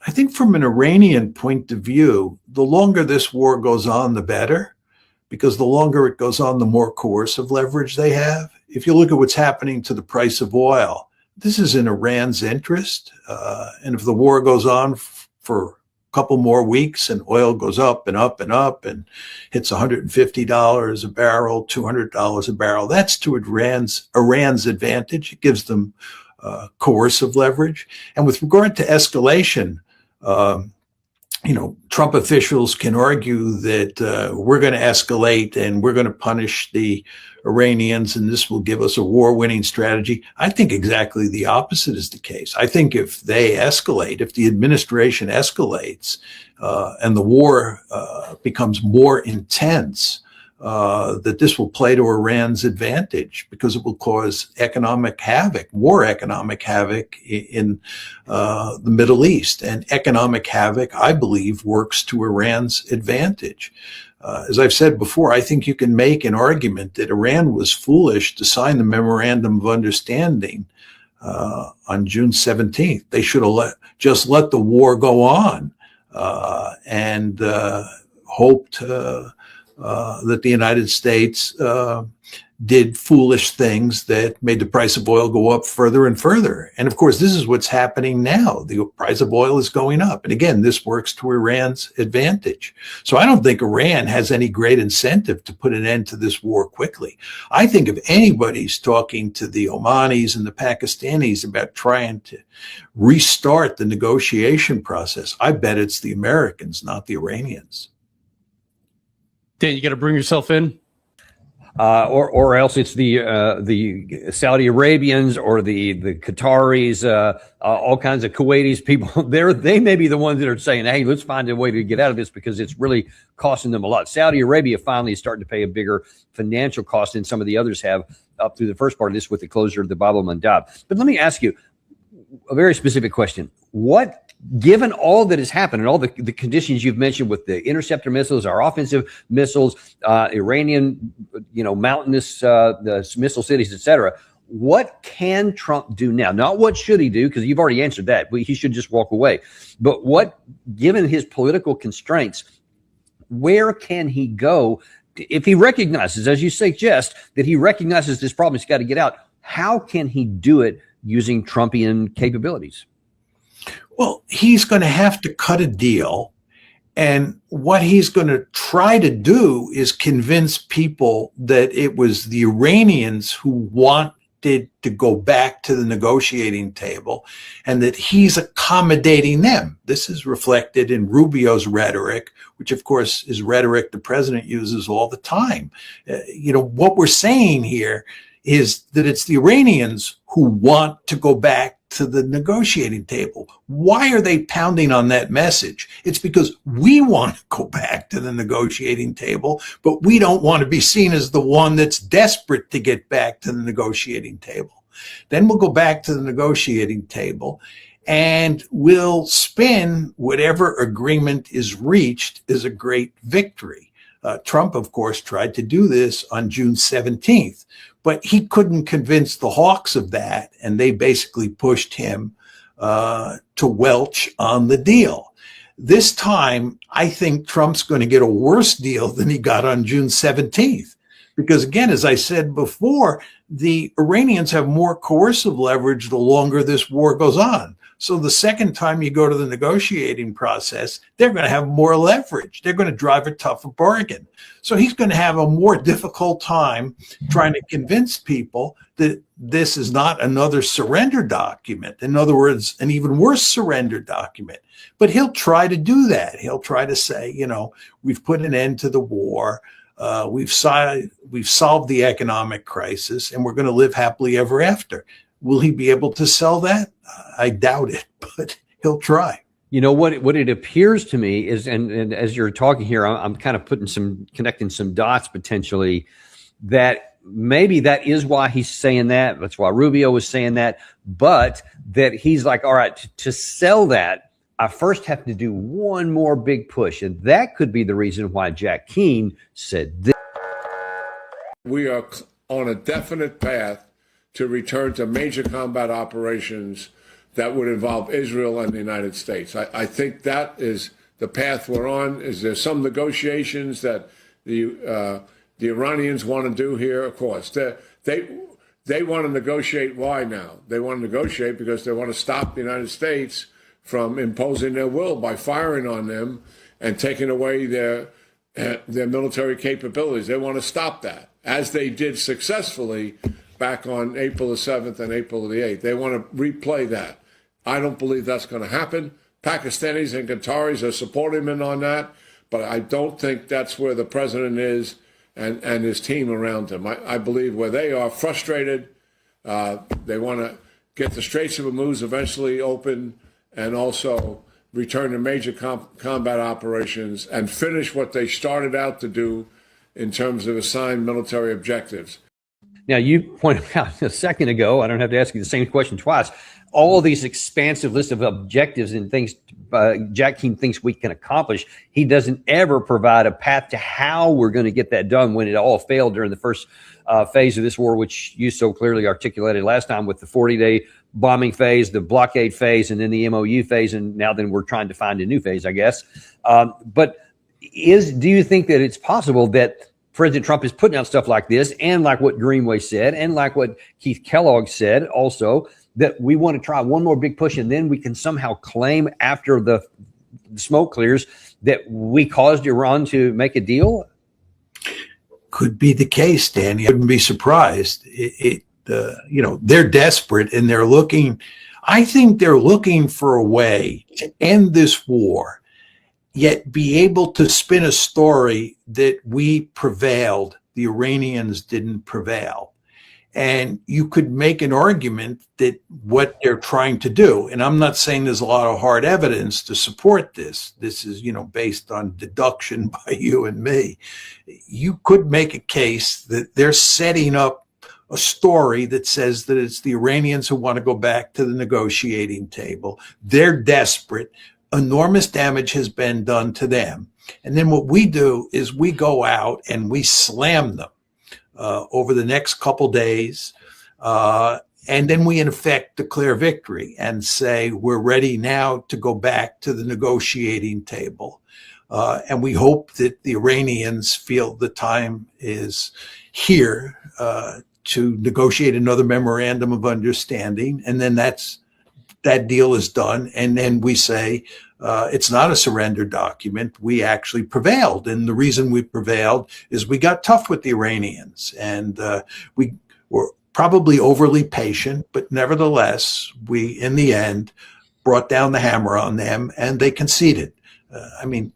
I think from an Iranian point of view, the longer this war goes on, the better, because the longer it goes on, the more coercive leverage they have. If you look at what's happening to the price of oil, this is in Iran's interest. And if the war goes on for a couple more weeks and oil goes up and up and up and hits $150 a barrel, $200 a barrel, that's to Iran's advantage. It gives them coercive leverage. And with regard to escalation, Trump officials can argue that we're going to escalate and we're going to punish the Iranians and this will give us a war-winning strategy. I think exactly the opposite is the case. I think if they escalate, if the administration escalates and the war becomes more intense, that this will play to Iran's advantage because it will cause more economic havoc in the Middle East. And economic havoc, I believe, works to Iran's advantage. As I've said before, I think you can make an argument that Iran was foolish to sign the Memorandum of Understanding on June 17th. They should have just let the war go on and hoped that the United States did foolish things that made the price of oil go up further and further. And of course, this is what's happening now. The price of oil is going up. And again, this works to Iran's advantage. So I don't think Iran has any great incentive to put an end to this war quickly. I think if anybody's talking to the Omanis and the Pakistanis about trying to restart the negotiation process, I bet it's the Americans, not the Iranians. Dan, you got to bring yourself in. Or else it's the Saudi Arabians or the Qataris, all kinds of Kuwaitis people. They may be the ones that are saying, "Hey, let's find a way to get out of this because it's really costing them a lot." Saudi Arabia finally is starting to pay a bigger financial cost than some of the others have up through the first part of this with the closure of the Bab al-Mandab. But let me ask you a very specific question: given all that has happened and all the conditions you've mentioned with the interceptor missiles, our offensive missiles, Iranian, mountainous the missile cities, etc., what can Trump do now? Not what should he do, because you've already answered that. He should just walk away. But given his political constraints, where can he go if he recognizes, as you suggest, that he recognizes this problem, he's got to get out? How can he do it using Trumpian capabilities? Well, he's going to have to cut a deal. And what he's going to try to do is convince people that it was the Iranians who wanted to go back to the negotiating table and that he's accommodating them. This is reflected in Rubio's rhetoric, which, of course, is rhetoric the president uses all the time. What we're saying here is that it's the Iranians who want to go back to the negotiating table. Why are they pounding on that message? It's because we want to go back to the negotiating table, but we don't want to be seen as the one that's desperate to get back to the negotiating table. Then we'll go back to the negotiating table and we'll spin whatever agreement is reached as a great victory. Trump, of course, tried to do this on June 17th. But he couldn't convince the hawks of that, and they basically pushed him to welch on the deal. This time, I think Trump's going to get a worse deal than he got on June 17th. Because again, as I said before, the Iranians have more coercive leverage the longer this war goes on. So the second time you go to the negotiating process, they're going to have more leverage. They're going to drive a tougher bargain. So he's going to have a more difficult time trying to convince people that this is not another surrender document. In other words, an even worse surrender document. But he'll try to do that. He'll try to say, we've put an end to the war. We've solved the economic crisis, and we're going to live happily ever after. Will he be able to sell that? I doubt it, but he'll try. What it appears to me is, and as you're talking here, I'm kind of connecting some dots potentially, that maybe that is why he's saying that. That's why Rubio was saying that, but that he's like, all right, to sell that, I first have to do one more big push. And that could be the reason why Jack Keane said this. We are on a definite path to return to major combat operations that would involve Israel and the United States. I think that is the path we're on. Is there some negotiations that the Iranians want to do here? Of course, they want to negotiate. Why now? They want to negotiate because they want to stop the United States from imposing their will by firing on them and taking away their military capabilities. They want to stop that, as they did successfully back on April the 7th and April the 8th. They want to replay that. I don't believe that's going to happen. Pakistanis and Qataris are supporting him on that, but I don't think that's where the president is and his team around him. I believe where they are frustrated, they want to get the Straits of Hormuz eventually open and also return to major combat operations and finish what they started out to do in terms of assigned military objectives. Now, you pointed out a second ago, I don't have to ask you the same question twice, all these expansive list of objectives and things Jack Keane thinks we can accomplish. He doesn't ever provide a path to how we're going to get that done when it all failed during the first phase of this war, which you so clearly articulated last time with the 40-day bombing phase, the blockade phase, and then the MOU phase. And now then we're trying to find a new phase, I guess. But do you think that it's possible that President Trump is putting out stuff like this, and like what Greenway said, and like what Keith Kellogg said also, that we want to try one more big push, and then we can somehow claim after the smoke clears that we caused Iran to make a deal? Could be the case, Danny. I wouldn't be surprised. They're desperate and they're looking. I think they're looking for a way to end this war, yet be able to spin a story that we prevailed, the Iranians didn't prevail. And you could make an argument that what they're trying to do, and I'm not saying there's a lot of hard evidence to support this. This is, based on deduction by you and me. You could make a case that they're setting up a story that says that it's the Iranians who want to go back to the negotiating table. They're desperate. Enormous damage has been done to them. And then what we do is we go out and we slam them over the next couple days. And then we, in effect, declare victory and say, we're ready now to go back to the negotiating table. And we hope that the Iranians feel the time is here to negotiate another memorandum of understanding. And then that deal is done. And then we say, it's not a surrender document. We actually prevailed. And the reason we prevailed is we got tough with the Iranians. And we were probably overly patient, but nevertheless, we, in the end, brought down the hammer on them and they conceded.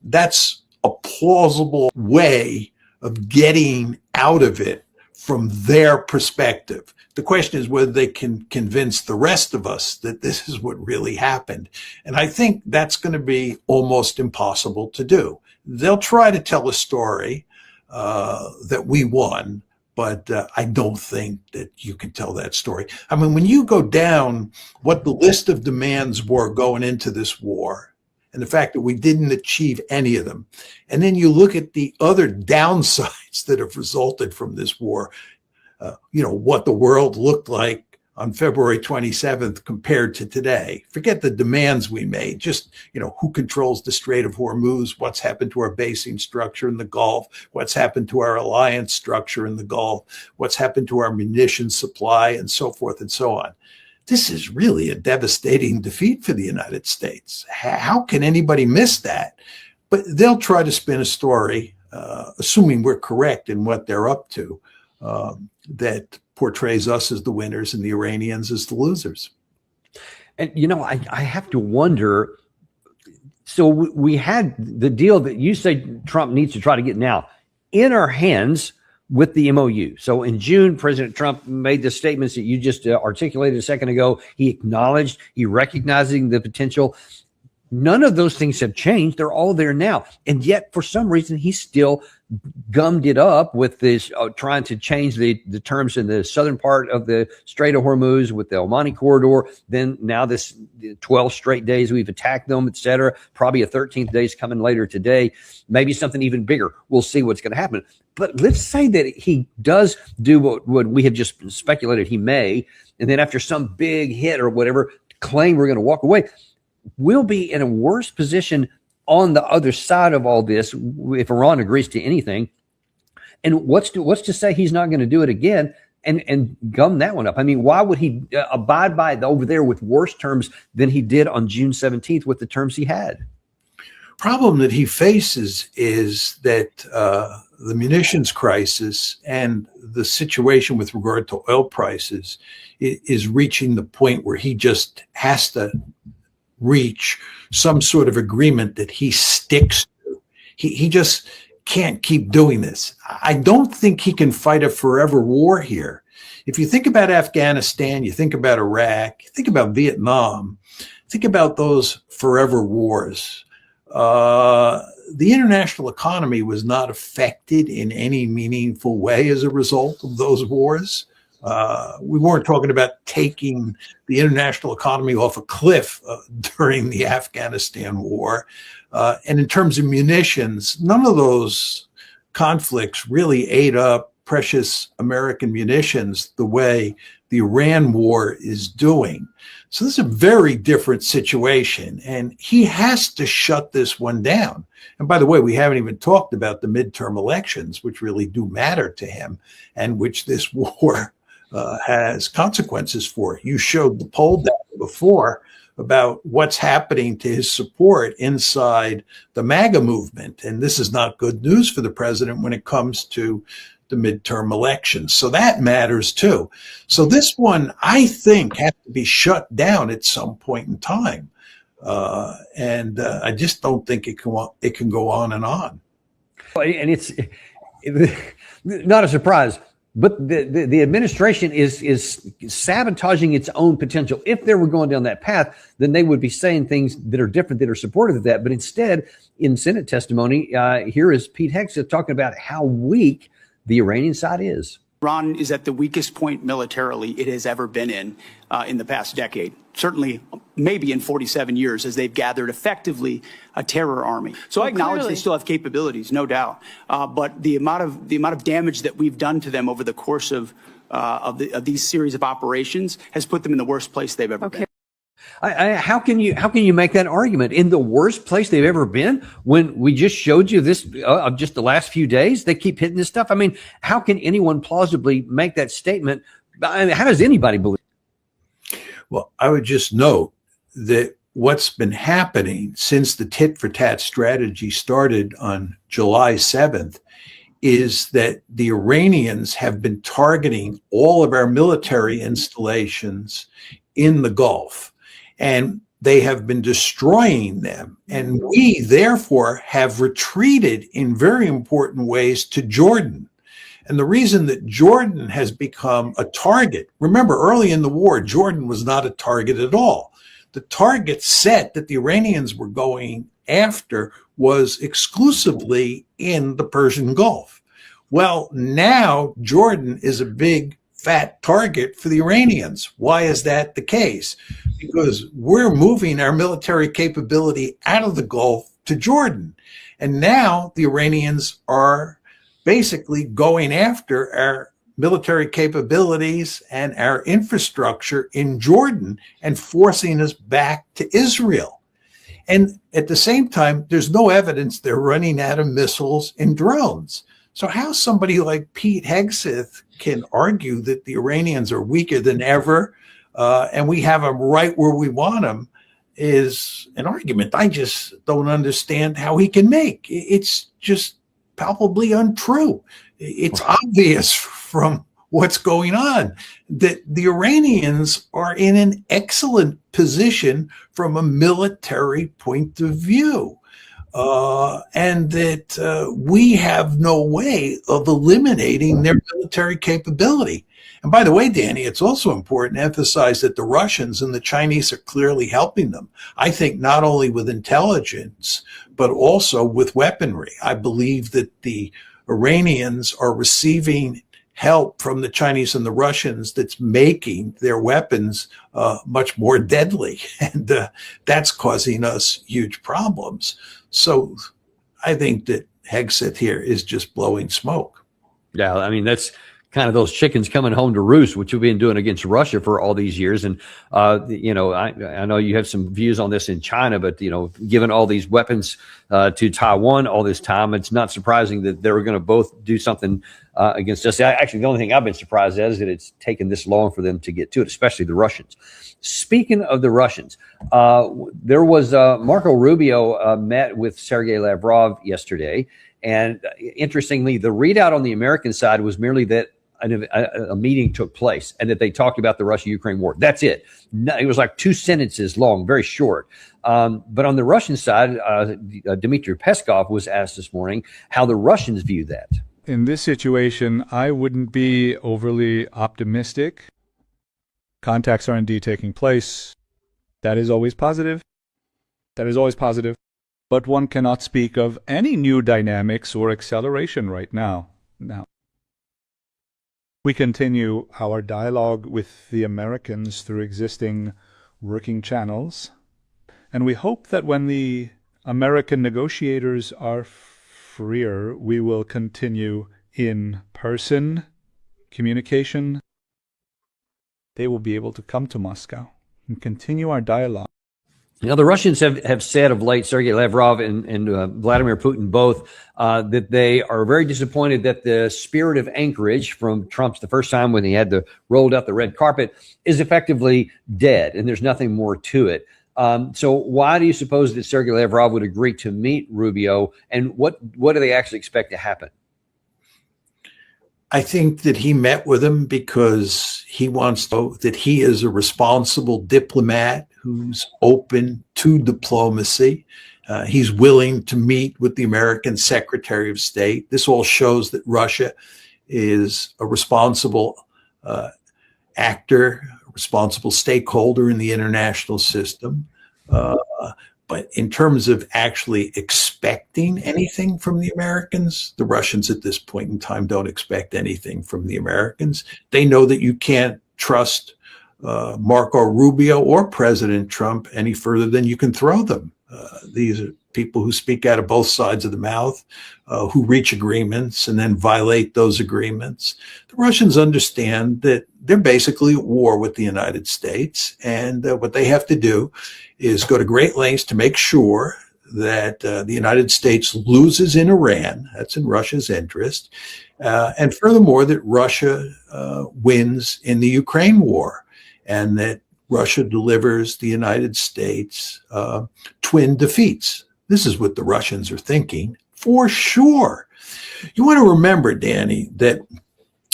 That's a plausible way of getting out of it from their perspective. The question is whether they can convince the rest of us that this is what really happened. And I think that's going to be almost impossible to do. They'll try to tell a story that we won, but I don't think that you can tell that story. When you go down what the list of demands were going into this war, and the fact that we didn't achieve any of them, and then you look at the other downsides that have resulted from this war, what the world looked like on February 27th compared to today. Forget the demands we made, just, who controls the Strait of Hormuz, what's happened to our basing structure in the Gulf, what's happened to our alliance structure in the Gulf, what's happened to our munitions supply, and so forth and so on. This is really a devastating defeat for the United States. How can anybody miss that? But they'll try to spin a story, assuming we're correct in what they're up to, that portrays us as the winners and the Iranians as the losers. And, I have to wonder. So we had the deal that you say Trump needs to try to get now in our hands with the MOU. So in June, President Trump made the statements that you just articulated a second ago. He acknowledged, he recognizing the potential. None of those things have changed. They're all there now. And yet, for some reason, he still gummed it up with this, trying to change the terms in the southern part of the Strait of Hormuz with the Omani corridor. Then now this 12 straight days we've attacked them, et cetera. Probably a 13th day is coming later today. Maybe something even bigger. We'll see what's going to happen. But let's say that he does do what we have just speculated he may. And then after some big hit or whatever, claim we're going to walk away, we'll be in a worse position on the other side of all this if Iran agrees to anything. And what's to say he's not going to do it again and gum that one up? I mean, why would he abide by over there with worse terms than he did on June 17th with the terms he had? Problem that he faces is that the munitions crisis and the situation with regard to oil prices is reaching the point where he just has to reach some sort of agreement that he sticks to. He just can't keep doing this. I don't think he can fight a forever war here. If you think about Afghanistan, you think about Iraq, you think about Vietnam, think about those forever wars. The international economy was not affected in any meaningful way as a result of those wars. We weren't talking about taking the international economy off a cliff during the Afghanistan war. And in terms of munitions, none of those conflicts really ate up precious American munitions the way the Iran war is doing. So this is a very different situation, and he has to shut this one down. And by the way, we haven't even talked about the midterm elections, which really do matter to him and which this war has consequences for. You showed the poll data before about what's happening to his support inside the MAGA movement. And this is not good news for the president when it comes to the midterm elections. So that matters too. So this one, I think, has to be shut down at some point in time. And I just don't think it can go on and on. And it's not a surprise, but the administration is sabotaging its own potential. If they were going down that path, then they would be saying things that are different, that are supportive of that. But instead, in Senate testimony, here is Pete Hegseth talking about how weak the Iranian side is. Iran is at the weakest point militarily it has ever been in the past decade. Certainly, maybe in 47 years, as they've gathered effectively a terror army. So I acknowledge they still have capabilities, no doubt. But the amount of damage that we've done to them over the course of these series of operations has put them in the worst place they've ever been. How can you make that argument in the worst place they've ever been when we just showed you this of just the last few days? They keep hitting this stuff. I mean, how can anyone plausibly make that statement? I mean, how does anybody believe? Well, I would just note that what's been happening since the tit for tat strategy started on July 7th is that the Iranians have been targeting all of our military installations in the Gulf. And they have been destroying them. And we, therefore, have retreated in very important ways to Jordan. And the reason that Jordan has become a target, remember, early in the war, Jordan was not a target at all. The target set that the Iranians were going after was exclusively in the Persian Gulf. Well, now Jordan is a big fat target for the Iranians. Why is that the case? Because we're moving our military capability out of the Gulf to Jordan. And now the Iranians are basically going after our military capabilities and our infrastructure in Jordan and forcing us back to Israel. And at the same time, there's no evidence they're running out of missiles and drones. So how somebody like Pete Hegseth can argue that the Iranians are weaker than ever and we have them right where we want them is an argument I just don't understand how he can make. It's just palpably untrue. It's obvious from what's going on that the Iranians are in an excellent position from a military point of view. And that we have no way of eliminating their military capability. And by the way, Danny, it's also important to emphasize that the Russians and the Chinese are clearly helping them. I think not only with intelligence, but also with weaponry. I believe that the Iranians are receiving help from the Chinese and the Russians that's making their weapons much more deadly. And that's causing us huge problems. So I think that Hegseth here is just blowing smoke. Yeah, I mean, that's kind of those chickens coming home to roost, which we've been doing against Russia for all these years. And, I know you have some views on this in China, but, given all these weapons to Taiwan all this time, it's not surprising that they were going to both do something against us. Actually, the only thing I've been surprised at is that it's taken this long for them to get to it, especially the Russians. Speaking of the Russians, there was Marco Rubio met with Sergei Lavrov yesterday. And interestingly, the readout on the American side was merely that a meeting took place and that they talked about the Russia-Ukraine war. That's it. No, it was like 2 sentences long, very short. But on the Russian side, Dmitry Peskov was asked this morning how the Russians view that. In this situation, I wouldn't be overly optimistic. Contacts are indeed taking place. That is always positive. But one cannot speak of any new dynamics or acceleration right now. We continue our dialogue with the Americans through existing working channels, and we hope that when the American negotiators are freer, we will continue in-person communication. They will be able to come to Moscow and continue our dialogue. Now, the Russians have said of late, Sergei Lavrov and Vladimir Putin both, that they are very disappointed that the spirit of Anchorage from Trump's the first time when he had rolled out the red carpet is effectively dead, and there's nothing more to it. So why do you suppose that Sergei Lavrov would agree to meet Rubio, and what do they actually expect to happen? I think that he met with him because he wants to know that he is a responsible diplomat who's open to diplomacy. He's willing to meet with the American Secretary of State. This all shows that Russia is a responsible actor, a responsible stakeholder in the international system. But in terms of actually expecting anything from the Americans, the Russians at this point in time don't expect anything from the Americans. They know that you can't trust Marco Rubio or President Trump any further than you can throw them. These are people who speak out of both sides of the mouth, who reach agreements and then violate those agreements. The Russians understand that they're basically at war with the United States, and what they have to do is go to great lengths to make sure that the United States loses in Iran. That's in Russia's interest. And furthermore, that Russia wins in the Ukraine war, and that Russia delivers the United States twin defeats. This is what the Russians are thinking for sure. You want to remember, Danny, that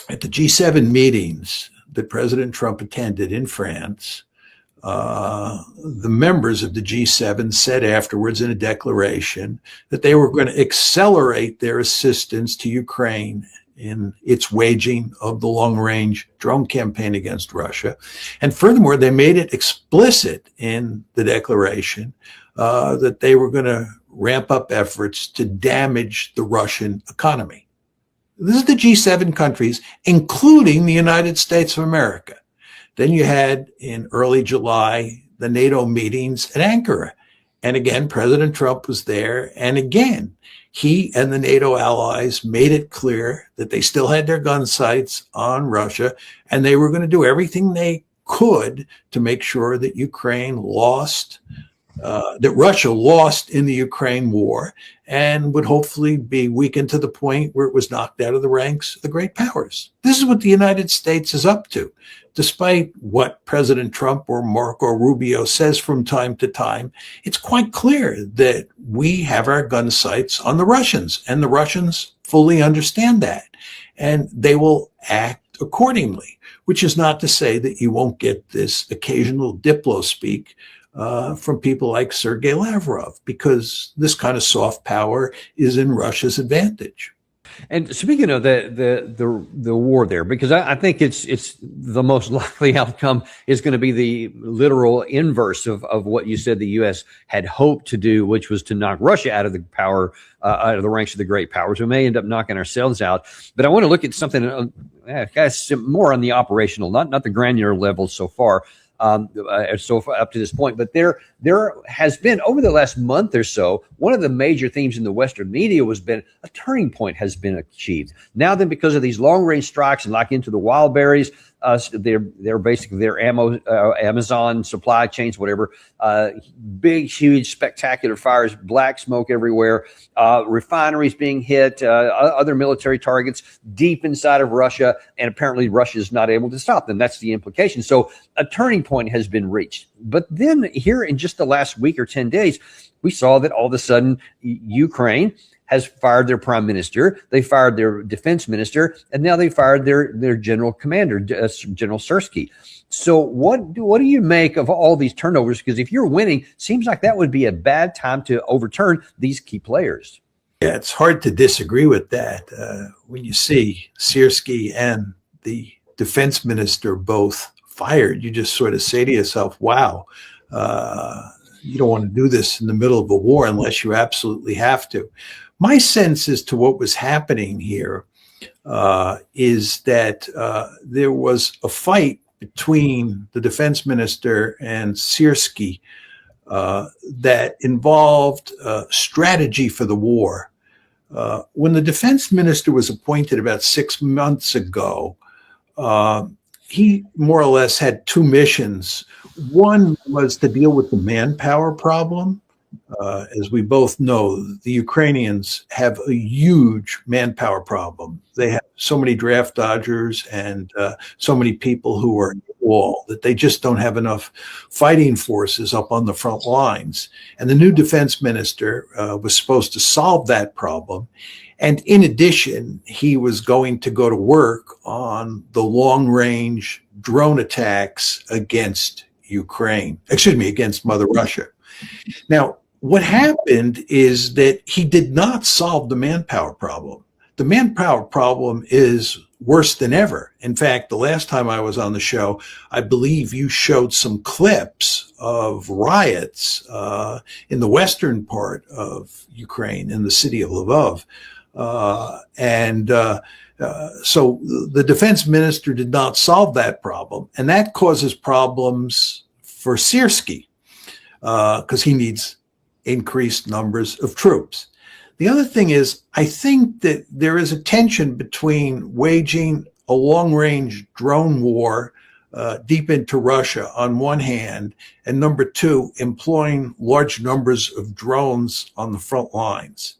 at the G7 meetings that President Trump attended in France, the members of the G7 said afterwards in a declaration that they were going to accelerate their assistance to Ukraine in its waging of the long-range drone campaign against Russia. And furthermore, they made it explicit in the declaration that they were going to ramp up efforts to damage the Russian economy. This is the G7 countries, including the United States of America. Then you had in early July the NATO meetings at Ankara. And again, President Trump was there. And again, he and the NATO allies made it clear that they still had their gun sights on Russia, and they were going to do everything they could to make sure that Ukraine lost, that Russia lost in the Ukraine war, and would hopefully be weakened to the point where it was knocked out of the ranks of the great powers. This is what the United States is up to. Despite what President Trump or Marco Rubio says from time to time, it's quite clear that we have our gun sights on the Russians, and the Russians fully understand that, and they will act accordingly, which is not to say that you won't get this occasional diplo speak from people like Sergei Lavrov, because this kind of soft power is in Russia's advantage. And speaking of the war there, because I think it's the most likely outcome is going to be the literal inverse of what you said the U.S. had hoped to do, which was to knock Russia out of the power, out of the ranks of the great powers. We may end up knocking ourselves out. But I want to look at something more on the operational, not the granular level so far. so far up to this point. But there has been, over the last month or so, one of the major themes in the Western media was been a turning point has been achieved. Now then, because of these long range strikes and like into the wild berries, they're basically their Amazon supply chains, whatever, big, huge, spectacular fires, black smoke everywhere, refineries being hit, other military targets deep inside of Russia, and apparently Russia is not able to stop them. That's the implication. So a turning point has been reached. But then here in just the last week or 10 days, we saw that all of a sudden Ukraine has fired their prime minister, they fired their defense minister, and now they fired their general commander, General Sirski. So what do you make of all these turnovers? Because if you're winning, seems like that would be a bad time to overturn these key players. Yeah, it's hard to disagree with that. When you see Sirski and the defense minister both fired, you just sort of say to yourself, wow, you don't want to do this in the middle of a war unless you absolutely have to. My sense as to what was happening here is that there was a fight between the defense minister and Sirski that involved strategy for the war. When the defense minister was appointed about 6 months ago, he more or less had two missions. One was to deal with the manpower problem. As we both know, the Ukrainians have a huge manpower problem. They have so many draft dodgers and so many people who are in the wall that they just don't have enough fighting forces up on the front lines. And the new defense minister was supposed to solve that problem. And in addition, he was going to go to work on the long-range drone attacks against against Mother Russia. Now, what happened is that he did not solve the manpower problem. The manpower problem is worse than ever. In fact, the last time I was on the show, I believe you showed some clips of riots in the western part of Ukraine, in the city of Lvov. So the defense minister did not solve that problem. And that causes problems for Sirski because he needs increased numbers of troops. The other thing is, I think that there is a tension between waging a long-range drone war deep into Russia on one hand, and number two, employing large numbers of drones on the front lines.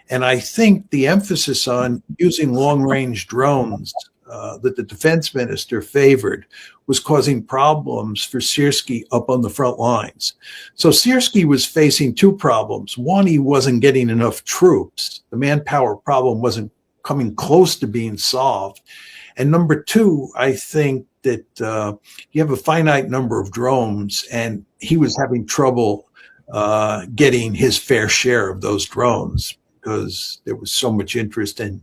And I think the emphasis on using long-range drones that the defense minister favored was causing problems for Sirski up on the front lines. So Sirski was facing two problems. One, he wasn't getting enough troops. The manpower problem wasn't coming close to being solved. And number two, I think that you have a finite number of drones, and he was having trouble getting his fair share of those drones, because there was so much interest in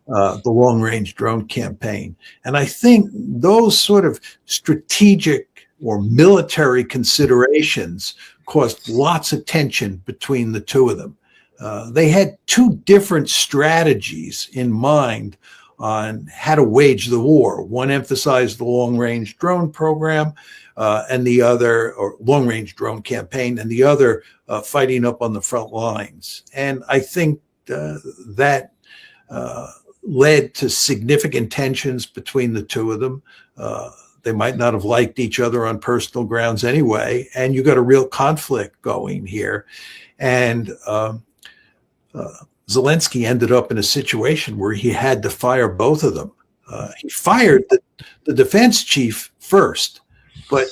the long-range drone campaign. And I think those sort of strategic or military considerations caused lots of tension between the two of them. They had two different strategies in mind on how to wage the war. One emphasized the long-range drone program, and the other, or long-range drone campaign, and the other fighting up on the front lines. And I think that led to significant tensions between the two of them. They might not have liked each other on personal grounds anyway, and you got a real conflict going here. And Zelensky ended up in a situation where he had to fire both of them. He fired the defense chief first, but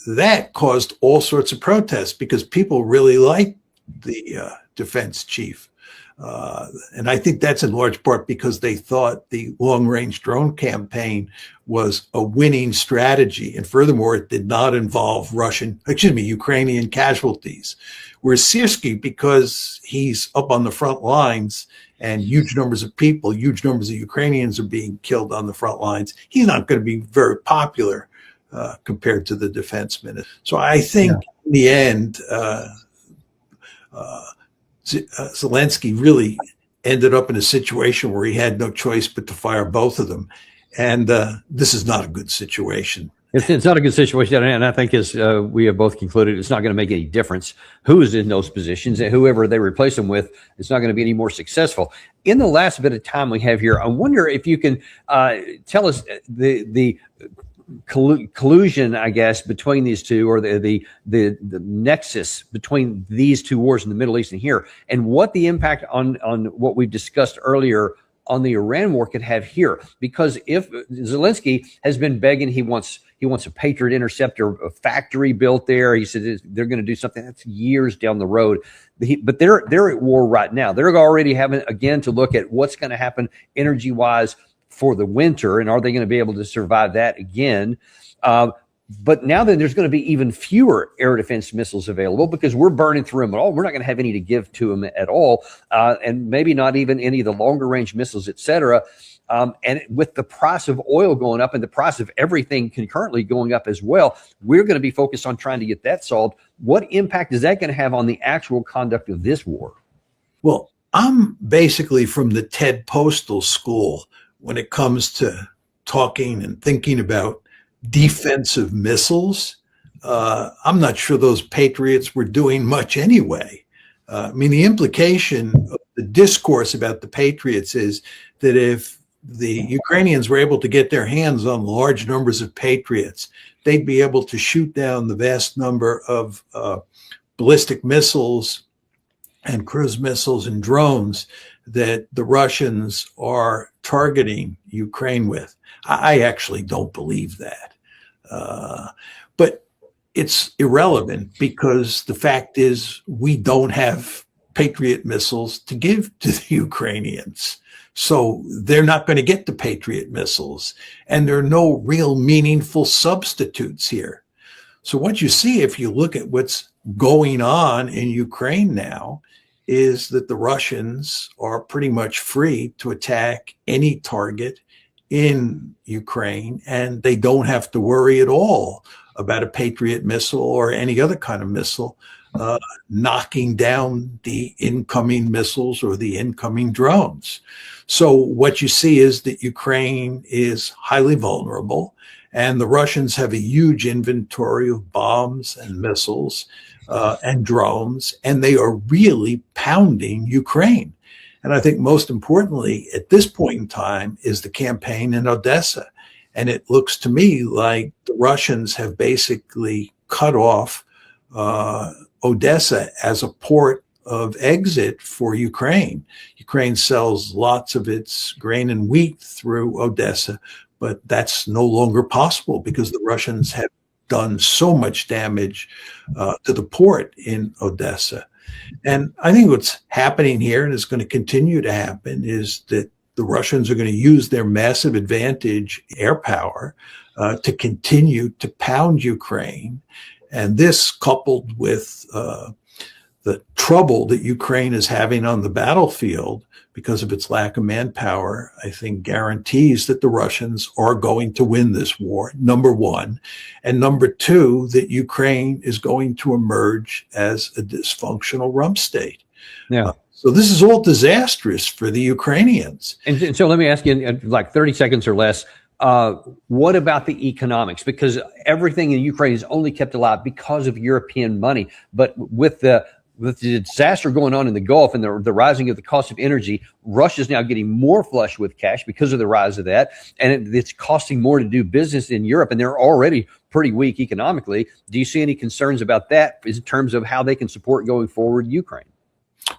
that caused all sorts of protests because people really liked the defense chief. And I think that's in large part because they thought the long-range drone campaign was a winning strategy. And furthermore, it did not involve Ukrainian casualties. Whereas Sirski, because he's up on the front lines and huge numbers of people, huge numbers of Ukrainians are being killed on the front lines, he's not going to be very popular compared to the defense minister. So I think in the end, Zelensky really ended up in a situation where he had no choice but to fire both of them. And this is not a good situation. It's not a good situation, and I think as we have both concluded, it's not going to make any difference who is in those positions, and whoever they replace them with, it's not going to be any more successful. In the last bit of time we have here, I wonder if you can tell us the collusion, I guess, between these two, or the nexus between these two wars in the Middle East and here, and what the impact on what we've discussed earlier on the Iran war could have here. Because if Zelensky has been begging, he wants a Patriot interceptor, a factory built there. He said they're going to do something that's years down the road. But they're at war right now. They're already having, again, to look at what's going to happen energy-wise for the winter, and are they going to be able to survive that again? But now then there's going to be even fewer air defense missiles available because we're burning through them all. We're not going to have any to give to them at all, and maybe not even any of the longer range missiles, et cetera. And with the price of oil going up and the price of everything concurrently going up as well, we're going to be focused on trying to get that solved. What impact is that going to have on the actual conduct of this war? Well, I'm basically from the Ted Postal school when it comes to talking and thinking about defensive missiles. I'm not sure those Patriots were doing much anyway. I mean, the implication of the discourse about the Patriots is that if the Ukrainians were able to get their hands on large numbers of Patriots, they'd be able to shoot down the vast number of ballistic missiles and cruise missiles and drones that the Russians are targeting Ukraine with. I actually don't believe that. But it's irrelevant because the fact is we don't have Patriot missiles to give to the Ukrainians. So they're not going to get the Patriot missiles, and there are no real meaningful substitutes here. So what you see if you look at what's going on in Ukraine now is that the Russians are pretty much free to attack any target in Ukraine, and they don't have to worry at all about a Patriot missile or any other kind of missile knocking down the incoming missiles or the incoming drones. So what you see is that Ukraine is highly vulnerable, and the Russians have a huge inventory of bombs and missiles and drones, and they are really pounding Ukraine. And I think most importantly, at this point in time, is the campaign in Odessa. And it looks to me like the Russians have basically cut off Odessa as a port of exit for Ukraine. Ukraine sells lots of its grain and wheat through Odessa, but that's no longer possible because the Russians have done so much damage to the port in Odessa. And I think what's happening here, and is going to continue to happen, is that the Russians are going to use their massive advantage air power to continue to pound Ukraine. And this, coupled with the trouble that Ukraine is having on the battlefield because of its lack of manpower, I think guarantees that the Russians are going to win this war, number one. And number two, that Ukraine is going to emerge as a dysfunctional rump state. Yeah. So this is all disastrous for the Ukrainians. And so let me ask you in like 30 seconds or less, what about the economics? Because everything in Ukraine is only kept alive because of European money. But with the disaster going on in the Gulf and the rising of the cost of energy, Russia's now getting more flush with cash because of the rise of that. And it's costing more to do business in Europe, and they're already pretty weak economically. Do you see any concerns about that in terms of how they can support going forward Ukraine?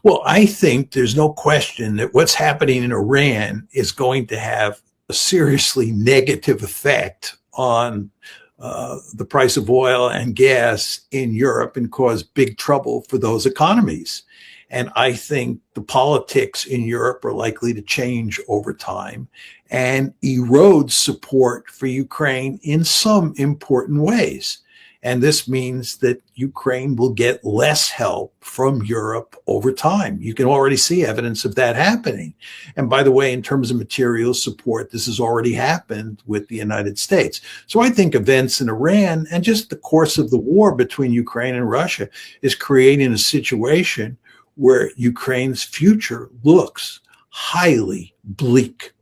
Well, I think there's no question that what's happening in Iran is going to have a seriously negative effect on the price of oil and gas in Europe and cause big trouble for those economies. And I think the politics in Europe are likely to change over time and erode support for Ukraine in some important ways. And this means that Ukraine will get less help from Europe over time. You can already see evidence of that happening. And by the way, in terms of material support, this has already happened with the United States. So I think events in Iran and just the course of the war between Ukraine and Russia is creating a situation where Ukraine's future looks highly bleak.